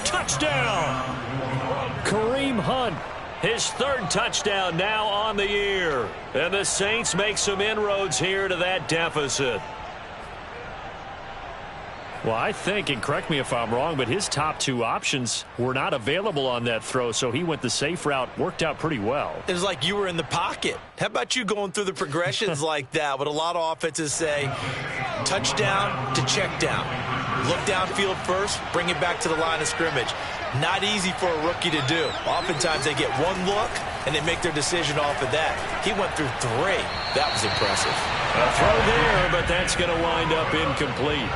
Touchdown! Kareem Hunt. His 3rd touchdown now on the year. And the Saints make some inroads here to that deficit. Well, I think, and correct me if I'm wrong, but his top 2 options were not available on that throw, so he went the safe route, worked out pretty well. It was like you were in the pocket. How about you going through the progressions like that? What a lot of offenses say, touchdown to check down. Look downfield first, bring it back to the line of scrimmage. Not easy for a rookie to do. Oftentimes they get one look, and they make their decision off of that. He went through 3. That was impressive. A throw there, but that's going to wind up incomplete.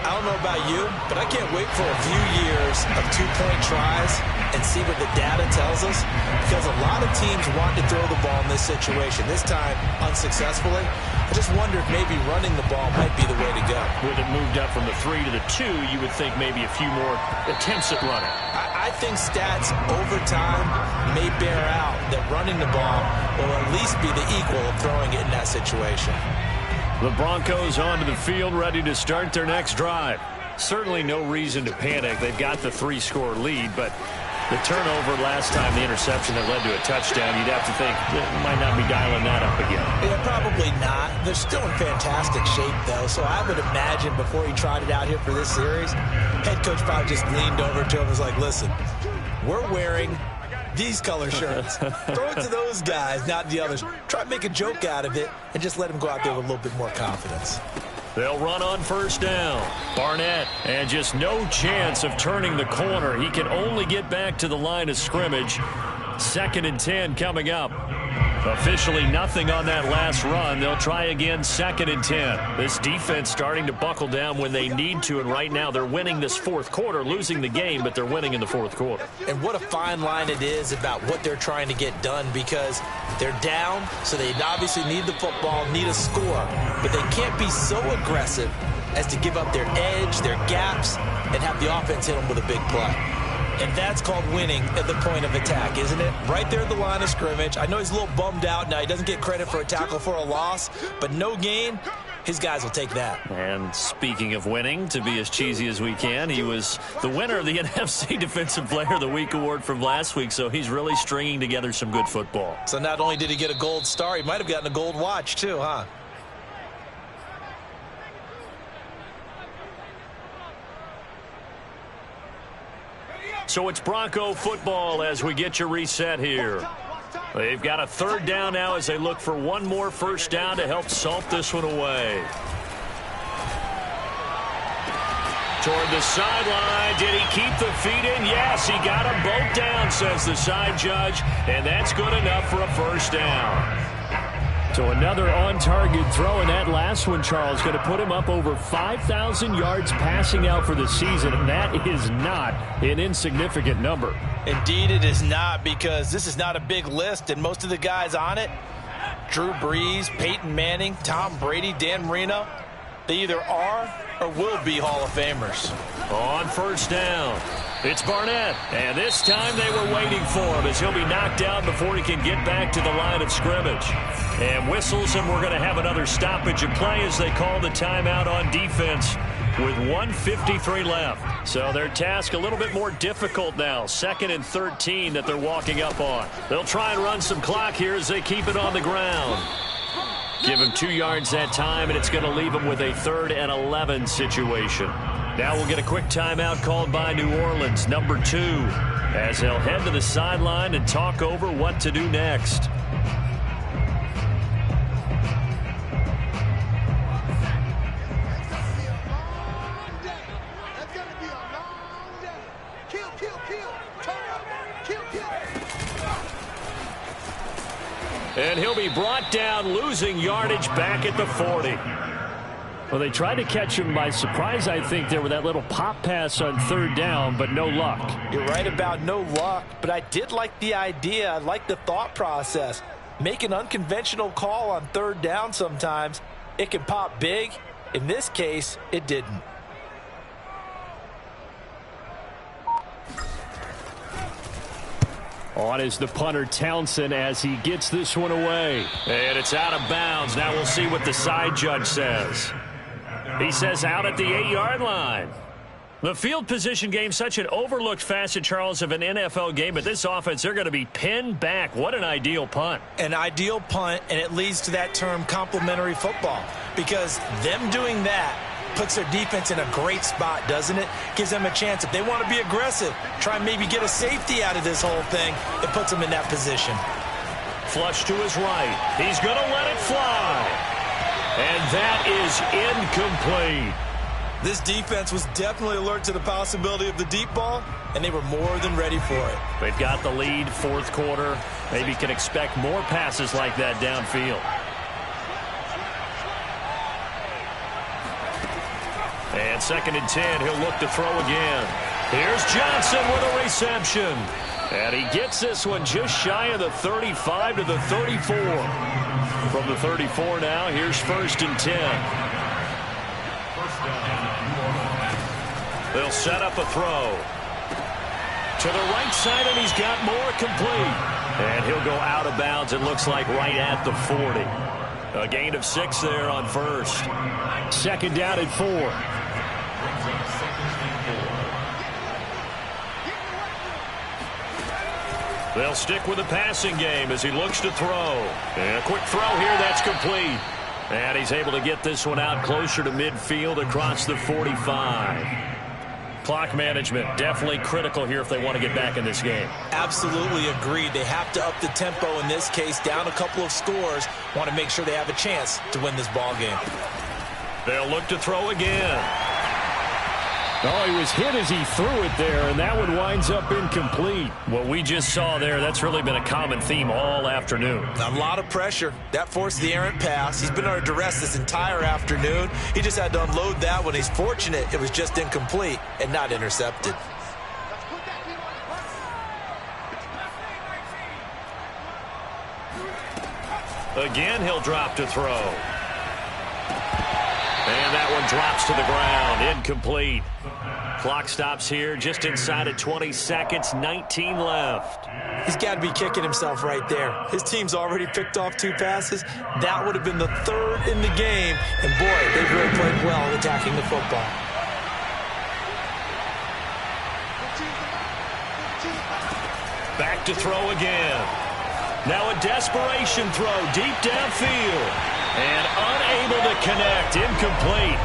I don't know about you, but I can't wait for a few years of 2-point tries and see what the data tells us, because a lot of teams want to throw the ball in this situation, this time unsuccessfully. I just wonder if maybe running the ball might be the way to go. With it moved up from the 3 to the 2, you would think maybe a few more attempts at running. I think stats over time may bear out that running the ball will at least be the equal of throwing it in that situation. The Broncos onto the field, ready to start their next drive. Certainly no reason to panic. They've got the 3-score lead, but the turnover last time, the interception that led to a touchdown, you'd have to think they might not be dialing that up again. Yeah, probably not. They're still in fantastic shape, though, so I would imagine before he tried it out here for this series, head coach probably just leaned over to him and was like, listen, we're wearing these color shirts. Throw it to those guys, not the others. Try to make a joke out of it and just let him go out there with a little bit more confidence. They'll run on first down. Barnett, and just no chance of turning the corner. He can only get back to the line of scrimmage. 2nd and 10 coming up. Officially nothing on that last run. They'll try again 2nd and 10. This defense starting to buckle down when they need to, and right now they're winning this 4th quarter, losing the game, but they're winning in the 4th quarter. And what a fine line it is about what they're trying to get done, because they're down, so they obviously need the football, need a score, but they can't be so aggressive as to give up their edge, their gaps, and have the offense hit them with a big play. And that's called winning at the point of attack, isn't it? Right there at the line of scrimmage. I know he's a little bummed out now. He doesn't get credit for a tackle for a loss, but no gain, his guys will take that. And speaking of winning, to be as cheesy as we can, he was the winner of the NFC Defensive Player of the Week award from last week, so he's really stringing together some good football. So not only did he get a gold star, he might have gotten a gold watch too, huh? So it's Bronco football as we get you reset here. They've got a third down now as they look for one more first down to help salt this one away. Toward the sideline. Did he keep the feet in? Yes, he got them both down, says the side judge, and that's good enough for a first down. So another on-target throw, and that last one, Charles, going to put him up over 5,000 yards passing out for the season, and that is not an insignificant number. Indeed it is not, because this is not a big list, and most of the guys on it, Drew Brees, Peyton Manning, Tom Brady, Dan Marino, they either are or will be Hall of Famers. On first down, it's Barnett, and this time they were waiting for him as he'll be knocked down before he can get back to the line of scrimmage. And whistles, and we're going to have another stoppage of play as they call the timeout on defense with 1:53 left. So their task a little bit more difficult now. 2nd and 13 that they're walking up on. They'll try and run some clock here as they keep it on the ground. Give him 2 yards that time, and it's going to leave him with a 3rd and 11 situation. Now we'll get a quick timeout called by New Orleans, number 2, as they'll head to the sideline and talk over what to do next. And he'll be brought down, losing yardage back at the 40. Well, they tried to catch him by surprise, I think, there with that little pop pass on 3rd down, but no luck. You're right about no luck, but I did like the idea. I like the thought process. Make an unconventional call on 3rd down sometimes. It can pop big. In this case, it didn't. On is the punter, Townsend, as he gets this one away. And it's out of bounds. Now we'll see what the side judge says. He says out at the 8-yard line. The field position game, such an overlooked facet, Charles, of an NFL game. But this offense, they're going to be pinned back. What an ideal punt. An ideal punt, and it leads to that term complementary football. Because them doing that puts their defense in a great spot, doesn't it? Gives them a chance. If they want to be aggressive, try and maybe get a safety out of this whole thing, it puts them in that position. Flush to his right. He's going to let it fly. And that is incomplete. This defense was definitely alert to the possibility of the deep ball, and they were more than ready for it. They've got the lead, 4th quarter. Maybe can expect more passes like that downfield. And 2nd and 10, he'll look to throw again. Here's Johnson with a reception. And he gets this one just shy of the 35 to the 34. From the 34 now, here's 1st and 10. They'll set up a throw. To the right side, and he's got more complete. And he'll go out of bounds, it looks like right at the 40. A gain of 6 there on 1st. 2nd down and 4. They'll stick with the passing game as he looks to throw. And a quick throw here, that's complete. And he's able to get this one out closer to midfield across the 45. Clock management, definitely critical here if they want to get back in this game. Absolutely agreed. They have to up the tempo in this case, down a couple of scores. Want to make sure they have a chance to win this ball game. They'll look to throw again. Oh, he was hit as he threw it there, and that one winds up incomplete. What we just saw there, that's really been a common theme all afternoon. A lot of pressure. That forced the errant pass. He's been under duress this entire afternoon. He just had to unload that one. He's fortunate it was just incomplete and not intercepted. Again, he'll drop to throw. And that one drops to the ground. Incomplete. Clock stops here just inside of 20 seconds, 19 left. He's got to be kicking himself right there. His team's already picked off 2 passes. That would have been the 3rd in the game. And boy, they've really played well attacking the football. Back to throw again. Now a desperation throw deep downfield. And unable to connect. Incomplete.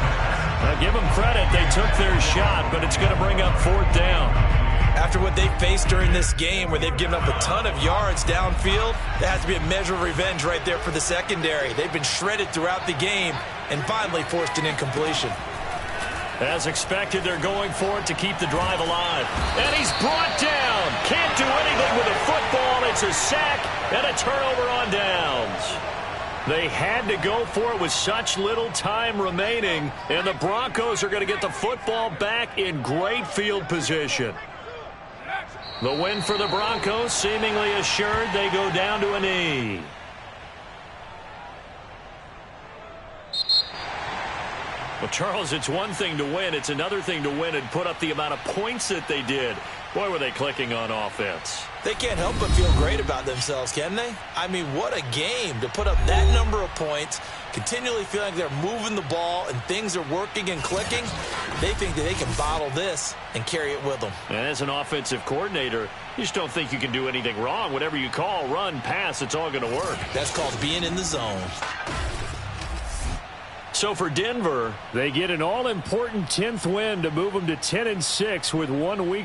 Now give them credit. They took their shot, but it's going to bring up 4th down. After what they faced during this game where they've given up a ton of yards downfield, there has to be a measure of revenge right there for the secondary. They've been shredded throughout the game and finally forced an incompletion. As expected, they're going for it to keep the drive alive. And he's brought down. Can't do anything with a football. It's a sack and a turnover on downs. They had to go for it with such little time remaining, and the Broncos are going to get the football back in great field position. The win for the Broncos seemingly assured. They go down to a knee. Well, Charles, it's one thing to win. It's another thing to win and put up the amount of points that they did. Boy, were they clicking on offense. They can't help but feel great about themselves, can they? I mean, what a game to put up that number of points, continually feeling like they're moving the ball and things are working and clicking. They think that they can bottle this and carry it with them. And as an offensive coordinator, you just don't think you can do anything wrong. Whatever you call, run, pass, it's all going to work. That's called being in the zone. So for Denver, they get an all-important 10th win to move them to 10-6 with 1 week